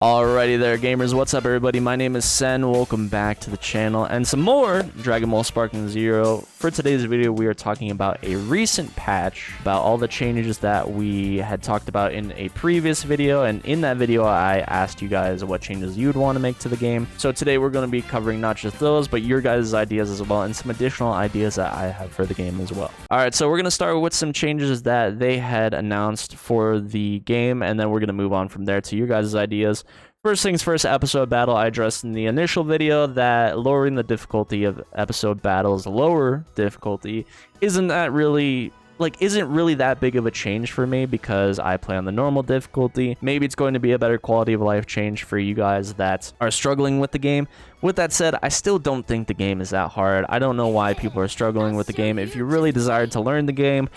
Alrighty there, gamers. What's up, everybody? My name is Sen. Welcome back to the channel and some more Dragon Ball Sparking Zero. For today's video, we are talking about a recent patch, about all the changes that we had talked about in a previous video. And in that video, I asked you guys what changes you would want to make to the game. So today, we're going to be covering not just those, but your guys' ideas as well, and some additional ideas that I have for the game as well. Alright, so we're going to start with some changes that they had announced for the game, and then we're going to move on from there to your guys' ideas. First things first, episode battle. I addressed in the initial video that lowering the difficulty of episode battles, lower difficulty, isn't really that big of a change for me because I play on the normal difficulty. Maybe it's going to be a better quality of life change for you guys that are struggling with the game. With that said, I still don't think the game is that hard. I don't know why people are struggling with the game. If you really desired to learn the game,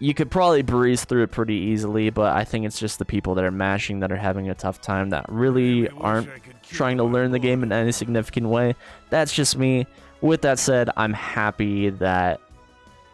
you could probably breeze through it pretty easily, but I think it's just the people that are mashing that are having a tough time, that really aren't trying to learn the game in any significant way. That's just me. With that said, I'm happy that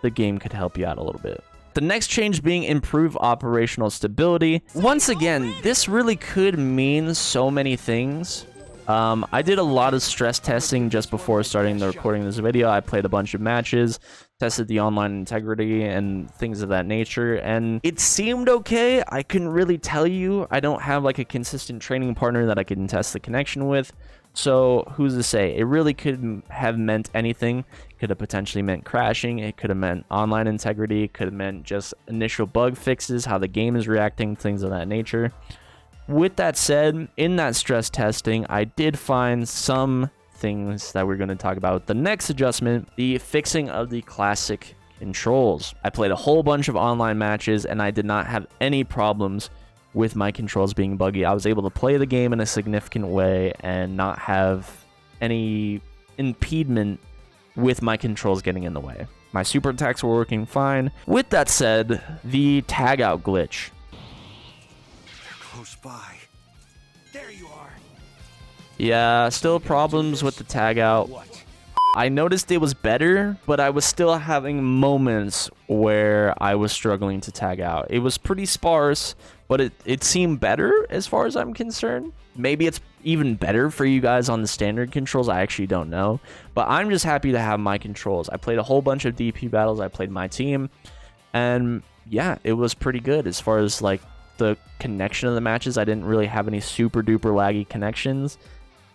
the game could help you out a little bit. The next change being improve operational stability. Once again, this really could mean so many things. I did a lot of stress testing just before starting the recording of this video. I played a bunch of matches, tested the online integrity and things of that nature, and it seemed okay. I couldn't really tell you. I don't have like a consistent training partner that I can test the connection with, so who's to say? It really could have meant anything. It could have potentially meant crashing. It could have meant online integrity. It could have meant just initial bug fixes, how the game is reacting, things of that nature. With that said, in that stress testing, I did find some things that we're going to talk about. The next adjustment, the fixing of the classic controls. I played a whole bunch of online matches and I did not have any problems with my controls being buggy. I was able to play the game in a significant way and not have any impediment with my controls getting in the way. My super attacks were working fine. With that said, the tag out glitch. Close by. There you are. Yeah, still problems with the tag out. I noticed it was better, but I was still having moments where I was struggling to tag out. It was pretty sparse, but it seemed better as far as I'm concerned. Maybe it's even better for you guys on the standard controls. I actually don't know, but I'm just happy to have my controls. I played a whole bunch of DP battles. I played my team, and yeah, it was pretty good as far as like the connection of the matches. I didn't really have any super duper laggy connections,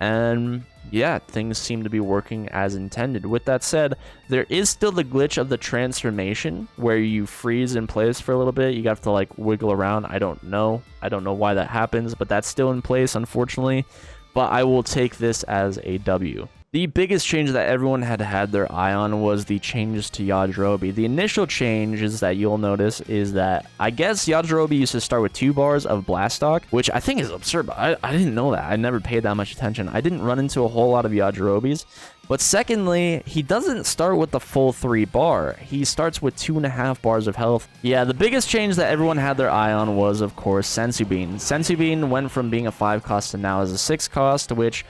and yeah, things seem to be working as intended. With that said, there is still the glitch of the transformation where you freeze in place for a little bit. You have to like wiggle around. I don't know why that happens, but that's still in place, unfortunately. But I will take this as a W. The biggest change that everyone had their eye on was the changes to Yajirobe. The initial changes that you'll notice is that I guess Yajirobe used to start with 2 bars of Blastock, which I think is absurd, but I didn't know that. I never paid that much attention. I didn't run into a whole lot of Yajirobes. But secondly, he doesn't start with the full 3 bar. He starts with 2.5 bars of health. Yeah, the biggest change that everyone had their eye on was, of course, Senzu Bean. Senzu Bean went from being a 5 cost to now as a 6 cost, which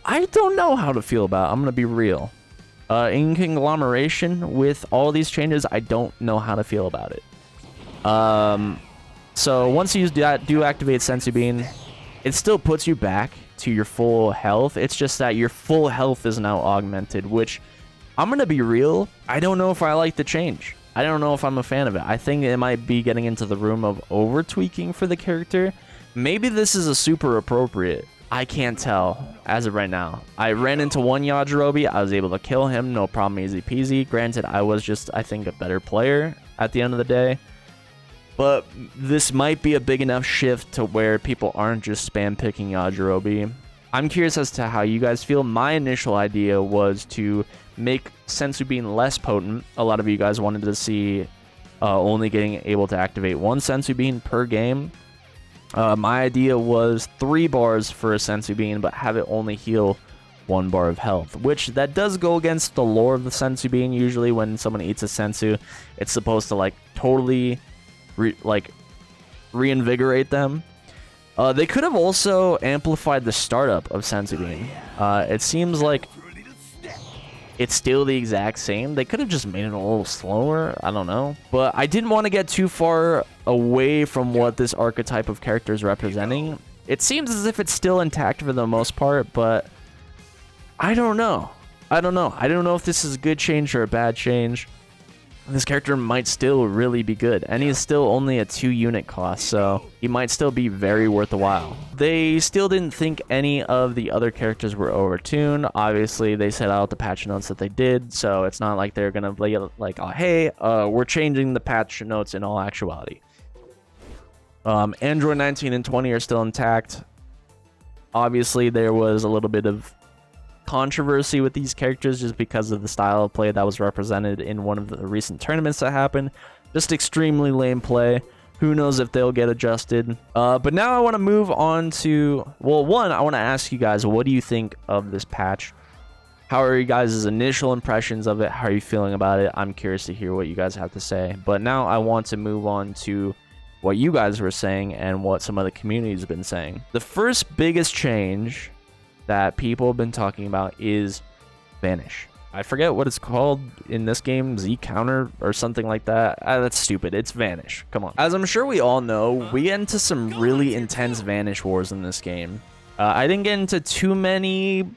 I don't know how to feel about. I'm going to be real. In conglomeration with all these changes, I don't know how to feel about it. So once you do activate Senzu Bean, it still puts you back to your full health. It's just that your full health is now augmented, which I'm going to be real. I don't know if I like the change. I don't know if I'm a fan of it. I think it might be getting into the room of over tweaking for the character. Maybe this is a super appropriate. I can't tell as of right now. I ran into one Yajirobe. I was able to kill him. No problem, easy peasy. Granted, I was just, I think, a better player at the end of the day. But this might be a big enough shift to where people aren't just spam picking Yajirobe. I'm curious as to how you guys feel. My initial idea was to make Senzu Bean less potent. A lot of you guys wanted to see only getting able to activate 1 Senzu Bean per game. My idea was 3 bars for a Senzu Bean, but have it only heal 1 bar of health, which that does go against the lore of the Senzu Bean. Usually when someone eats a Senzu, it's supposed to like totally reinvigorate them. They could have also amplified the startup of Senzu Bean. It seems like it's still the exact same. They could have just made it a little slower. I don't know. But I didn't want to get too far away from what this archetype of character is representing. It seems as if it's still intact for the most part, but I don't know. I don't know if this is a good change or a bad change. This character might still really be good, and he's still only a 2-unit cost, so he might still be very worth a while. They still didn't think any of the other characters were overtuned. Obviously, they set out the patch notes that they did, so it's not like they're gonna be like, oh, hey, we're changing the patch notes in all actuality. Android 19 and 20 are still intact. Obviously, there was a little bit of controversy with these characters just because of the style of play that was represented in one of the recent tournaments that happened. Just extremely lame play. Who knows if they'll get adjusted. But now I want to move on to, well, one, I want to ask you guys, what do you think of this patch? How are you guys' initial impressions of it? How are you feeling about it? I'm curious to hear what you guys have to say. But now I want to move on to what you guys were saying and what some of the community has been saying. The first biggest change that people have been talking about is Vanish. I forget what it's called in this game, Z Counter or something like that. That's stupid. It's Vanish. Come on. As I'm sure we all know, we get into some really intense Vanish wars in this game. I didn't get into too many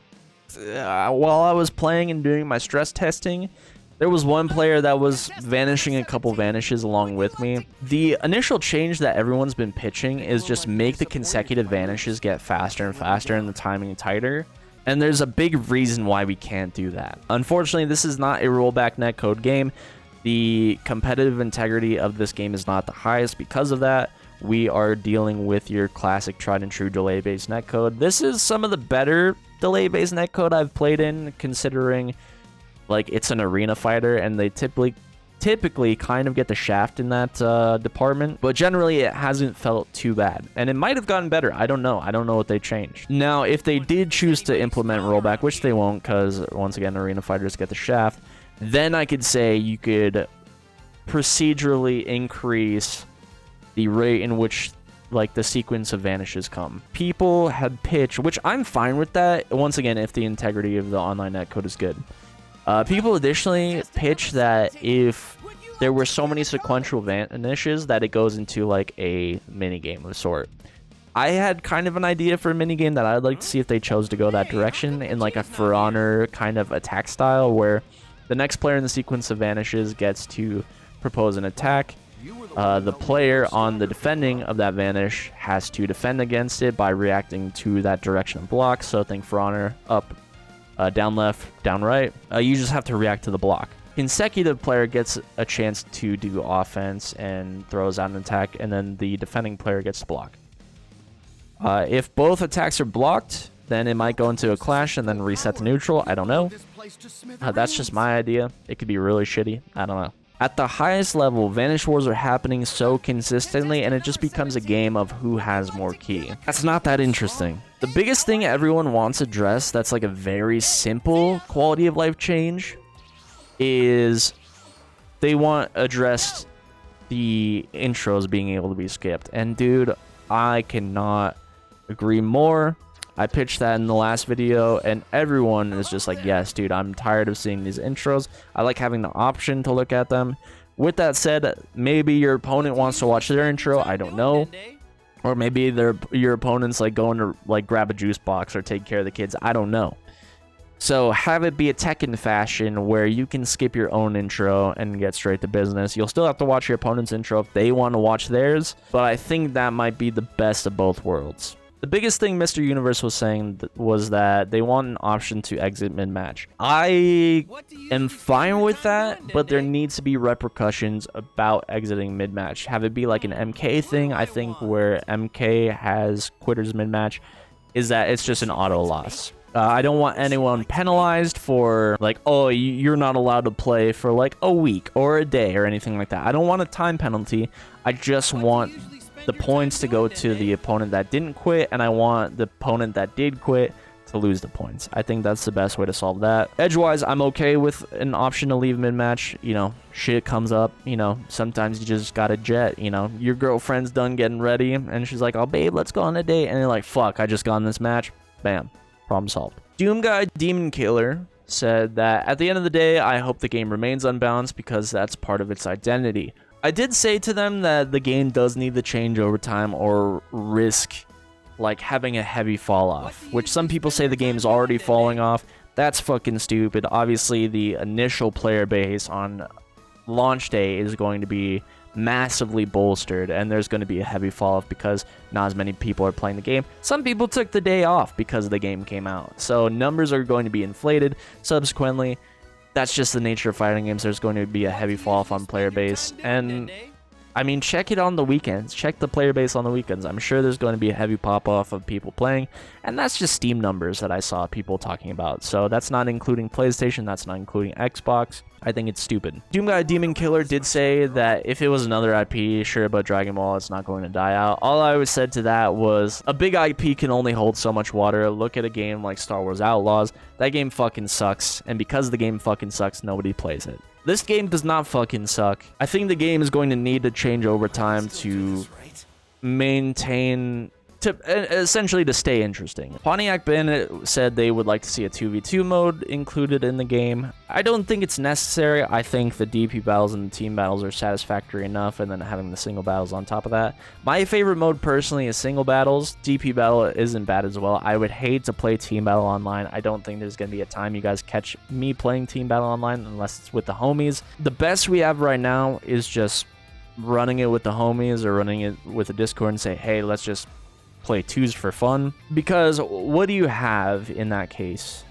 while I was playing and doing my stress testing. There was one player that was vanishing a couple vanishes along with me. The initial change that everyone's been pitching is just make the consecutive vanishes get faster and faster and the timing tighter. And there's a big reason why we can't do that. Unfortunately, this is not a rollback netcode game. The competitive integrity of this game is not the highest because of that. We are dealing with your classic tried and true delay-based netcode. This is some of the better delay-based netcode I've played in, considering like it's an arena fighter and they typically kind of get the shaft in that department, but generally it hasn't felt too bad, and it might have gotten better. I don't know what they changed. Now if they did choose to implement rollback, which they won't because once again arena fighters get the shaft, then I could say you could procedurally increase the rate in which like the sequence of vanishes come. People had pitched, which I'm fine with that, once again if the integrity of the online netcode is good. People additionally pitch that if there were so many sequential vanishes that it goes into like a mini game of sort. I had kind of an idea for a mini game that I'd like to see if they chose to go that direction in like a For Honor kind of attack style, where the next player in the sequence of vanishes gets to propose an attack. The player on the defending of that vanish has to defend against it by reacting to that direction of block. So think For Honor up, down left, down right. You just have to react to the block. Consecutive player gets a chance to do offense and throws out an attack, and then the defending player gets to block. If both attacks are blocked, then it might go into a clash and then reset to neutral. I don't know. That's just my idea. It could be really shitty. I don't know. At the highest level, Vanish Wars are happening so consistently, and it just becomes a game of who has more key. That's not that interesting. The biggest thing everyone wants addressed that's like a very simple quality of life change is they want addressed the intros being able to be skipped. And dude, I cannot agree more. I pitched that in the last video, and everyone is just like, yes, dude, I'm tired of seeing these intros. I like having the option to look at them. With that said, maybe your opponent wants to watch their intro. I don't know. Or maybe your opponent's like going to like grab a juice box or take care of the kids. I don't know. So have it be a Tekken fashion where you can skip your own intro and get straight to business. You'll still have to watch your opponent's intro if they want to watch theirs, but I think that might be the best of both worlds. The biggest thing Mr. Universe was saying was that they want an option to exit mid-match. I am fine with that, but there needs to be repercussions about exiting mid-match. Have it be like an MK thing, I think, where MK has quitters mid-match, is that it's just an auto loss. I don't want anyone penalized for like, oh, you're not allowed to play for like a week or a day or anything like that. I don't want a time penalty. I just want the points to go to the opponent that didn't quit, and I want the opponent that did quit to lose the points. I think that's the best way to solve that. Edgewise, I'm okay with an option to leave mid-match. You know, shit comes up, you know, sometimes you just gotta jet, you know, your girlfriend's done getting ready and she's like, oh babe, let's go on a date, and you're like, fuck, I just got in this match. Bam, problem solved. Doom Guy Demon Killer said that at the end of the day, I hope the game remains unbalanced because that's part of its identity. I did say to them that the game does need to change over time or risk like having a heavy fall off, which some people say the game's already falling off. That's fucking stupid. Obviously, the initial player base on launch day is going to be massively bolstered, and there's going to be a heavy fall off because not as many people are playing the game. Some people took the day off because the game came out, so numbers are going to be inflated. Subsequently, that's just the nature of fighting games. There's going to be a heavy fall off on player base, and I mean, check it on the weekends. Check the player base on the weekends. I'm sure there's going to be a heavy pop-off of people playing, and that's just Steam numbers that I saw people talking about. So that's not including PlayStation. That's not including Xbox. I think it's stupid. Doom Guy Demon Killer did say that if it was another IP, sure, but Dragon Ball, it's not going to die out. All I was said to that was a big IP can only hold so much water. Look at a game like Star Wars Outlaws. That game fucking sucks, and because the game fucking sucks, nobody plays it. This game does not fucking suck. I think the game is going to need to change over time to maintain, essentially to stay interesting. Pontiac Bandit said they would like to see a 2v2 mode included in the game. I don't think it's necessary. I think the DP battles and the team battles are satisfactory enough, and then having the single battles on top of that. My favorite mode personally is single battles. DP battle isn't bad as well. I would hate to play team battle online. I don't think there's going to be a time you guys catch me playing team battle online unless it's with the homies. The best we have right now is just running it with the homies or running it with a Discord and say, hey, let's just play twos for fun. Because what do you have in that case?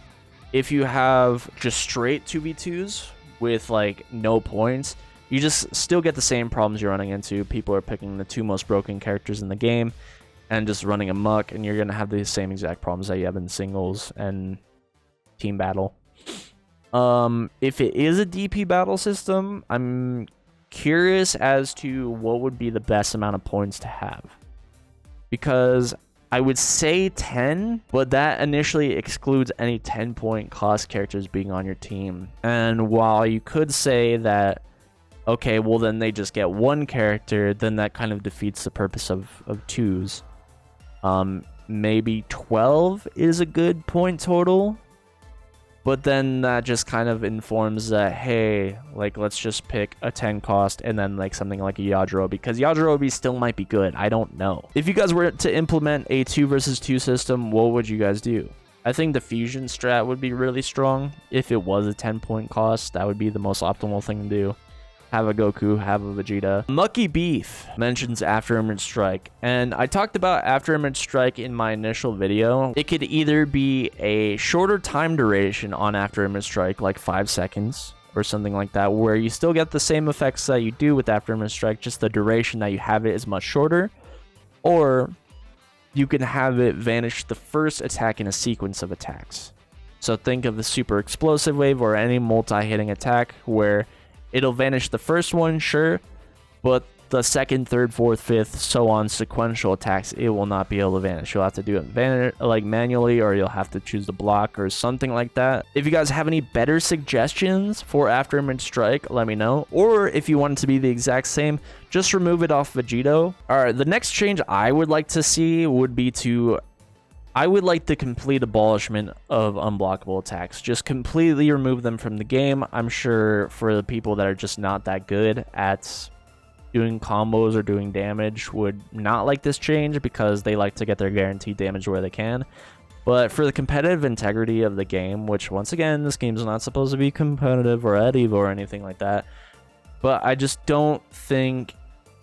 If you have just straight 2v2s with like no points, you just still get the same problems you're running into. People are picking the two most broken characters in the game and just running amok, and you're gonna have the same exact problems that you have in singles and team battle. If it is a DP battle system, I'm curious as to what would be the best amount of points to have. Because I would say 10, but that initially excludes any 10-point cost characters being on your team. And while you could say that, okay, well then they just get one character, then that kind of defeats the purpose of twos. Maybe 12 is a good point total. But then that just kind of informs that, hey, like, let's just pick a 10 cost and then like something like a Yajirobe, because Yajirobe still might be good. I don't know. If you guys were to implement a 2 versus 2 system, what would you guys do? I think the fusion strat would be really strong. If it was a 10-point cost, that would be the most optimal thing to do. Have a Goku, have a Vegeta. Mucky Beef mentions Afterimage Strike, and I talked about Afterimage Strike in my initial video. It could either be a shorter time duration on Afterimage Strike, like 5 seconds or something like that, where you still get the same effects that you do with Afterimage Strike, just the duration that you have it is much shorter, or you can have it vanish the first attack in a sequence of attacks. So think of the Super Explosive Wave or any multi-hitting attack where it'll vanish the first one, sure, but the second, third, fourth, fifth, so on, sequential attacks, it will not be able to vanish. You'll have to do it like manually, or you'll have to choose the block or something like that. If you guys have any better suggestions for Afterimage Strike, let me know. Or if you want it to be the exact same, just remove it off Vegito. Alright, the next change I would like to see would be I would like the complete abolishment of unblockable attacks. Just completely remove them from the game. I'm sure for the people that are just not that good at doing combos or doing damage would not like this change because they like to get their guaranteed damage where they can. But for the competitive integrity of the game, which once again, this game's not supposed to be competitive or at EVO or anything like that, but I just don't think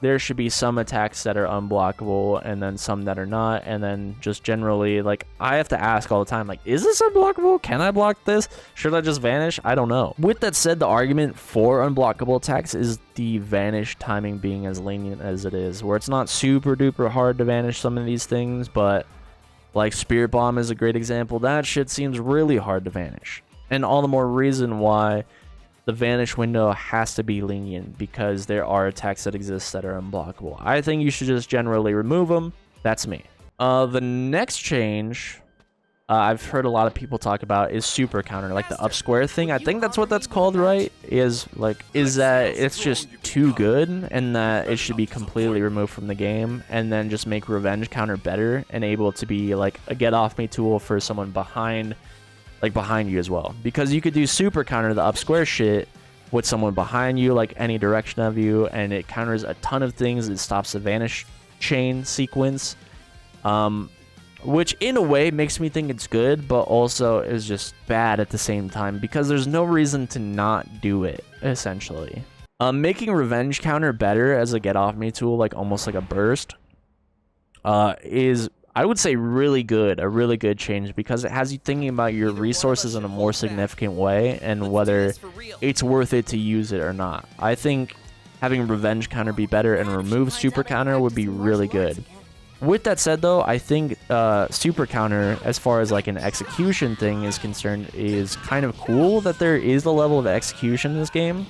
there should be some attacks that are unblockable and then some that are not, and then just generally, like, I have to ask all the time, like, is this unblockable? Can I block this? Should I just vanish? I don't know. With that said, the argument for unblockable attacks is the vanish timing being as lenient as it is, where it's not super duper hard to vanish some of these things, but like Spirit Bomb is a great example. That shit seems really hard to vanish, and all the more reason why the vanish window has to be lenient, because there are attacks that exist that are unblockable. I think you should just generally remove them. That's me. The next change I've heard a lot of people talk about is super counter, like the up square thing. I think that's what that's called, right? Is that it's just too good and that it should be completely removed from the game, and then just make revenge counter better and able to be like a get off me tool for someone behind you as well, because you could do super counter the up square shit with someone behind you, like any direction of you, and it counters a ton of things. It stops the vanish chain sequence. which in a way makes me think it's good, but also is just bad at the same time because there's no reason to not do it, essentially. Making revenge counter better as a get off me tool, like almost like a burst, is, I would say, really good, a really good change, because it has you thinking about your resources in a more significant way and whether it's worth it to use it or not. I think having revenge counter be better and remove super counter would be really good. With that said, though, I think super counter, as far as like an execution thing is concerned, is kind of cool that there is a level of execution in this game.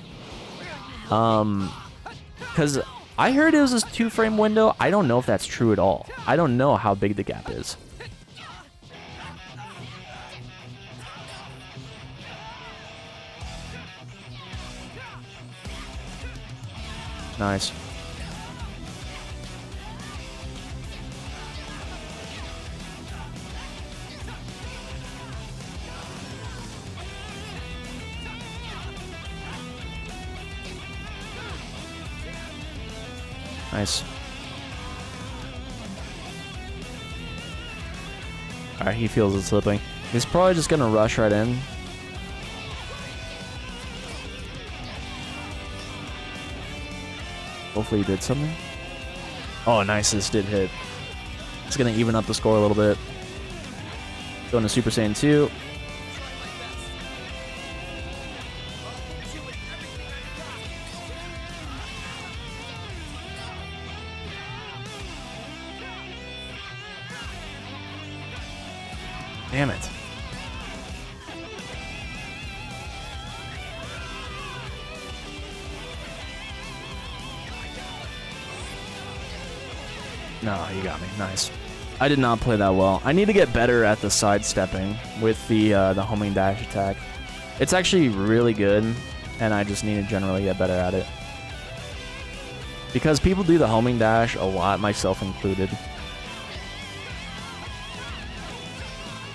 Because I heard it was a 2-frame window. I don't know if that's true at all. I don't know how big the gap is. Nice. Nice. Alright, he feels it slipping. He's probably just gonna rush right in. Hopefully he did something. Oh, nice. This did hit. It's gonna even up the score a little bit. Going to Super Saiyan 2. Damn it. No, you got me. Nice. I did not play that well. I need to get better at the sidestepping with the homing dash attack. It's actually really good, and I just need to generally get better at it. Because people do the homing dash a lot, myself included.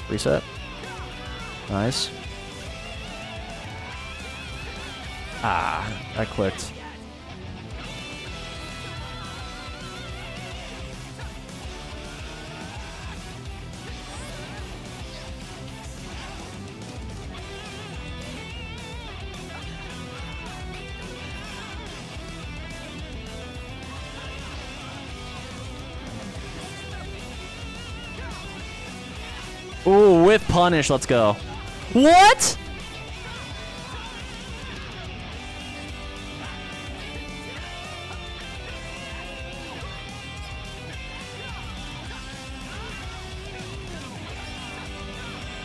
Reset. Nice. Ah, that clicked. Ooh, with punish, let's go. What?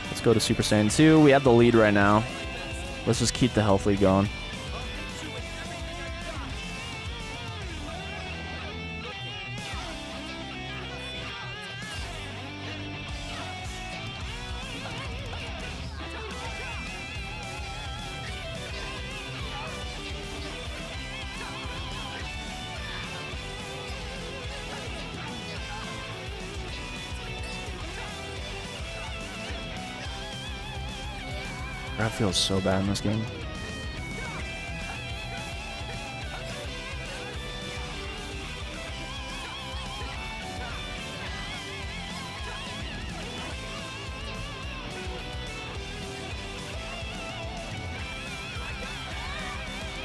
Let's go to Super Saiyan 2. We have the lead right now. Let's just keep the health lead going. That feels so bad in this game.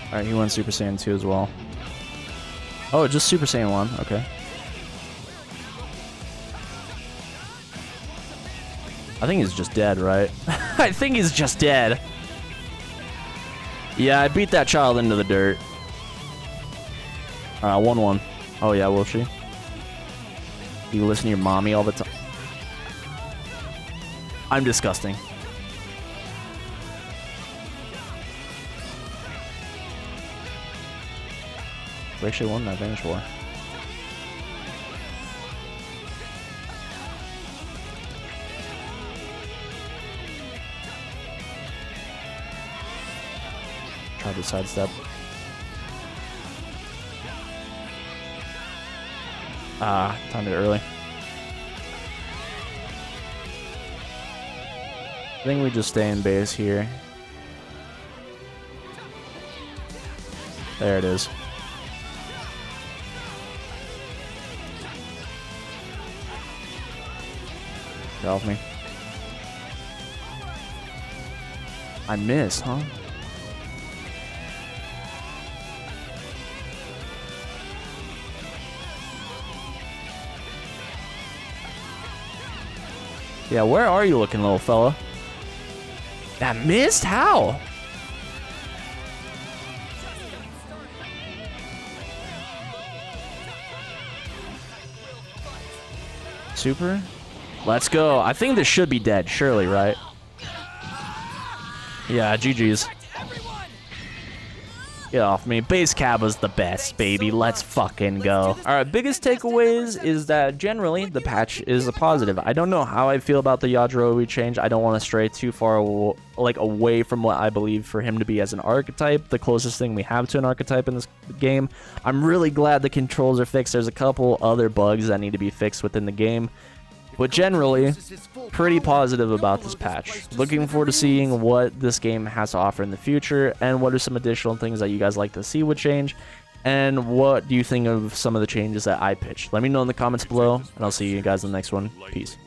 Alright, he went Super Saiyan 2 as well. Oh, just Super Saiyan 1. Okay. I think he's just dead, right? I think he's just dead. Yeah, I beat that child into the dirt. Alright, 1-1. Oh yeah, will she? You listen to your mommy all the time. I'm disgusting. We actually won that Vanish War. Try to sidestep. Ah, timed it early. I think we just stay in base here. There it is. Get off me. I miss, huh? Yeah, where are you looking, little fella? That missed? How? Super? Let's go. I think this should be dead, surely, right? Yeah, GG's. Get off me. Base cab was the best, baby. Let's fucking go. Alright, biggest takeaways is that generally the patch is a positive. I don't know how I feel about the Yajirobe change. I don't want to stray too far away from what I believe for him to be as an archetype, the closest thing we have to an archetype in this game. I'm really glad the controls are fixed. There's a couple other bugs that need to be fixed within the game. But generally, pretty positive about this patch. Looking forward to seeing what this game has to offer in the future, and what are some additional things that you guys like to see would change, and what do you think of some of the changes that I pitched. Let me know in the comments below, and I'll see you guys in the next one. Peace.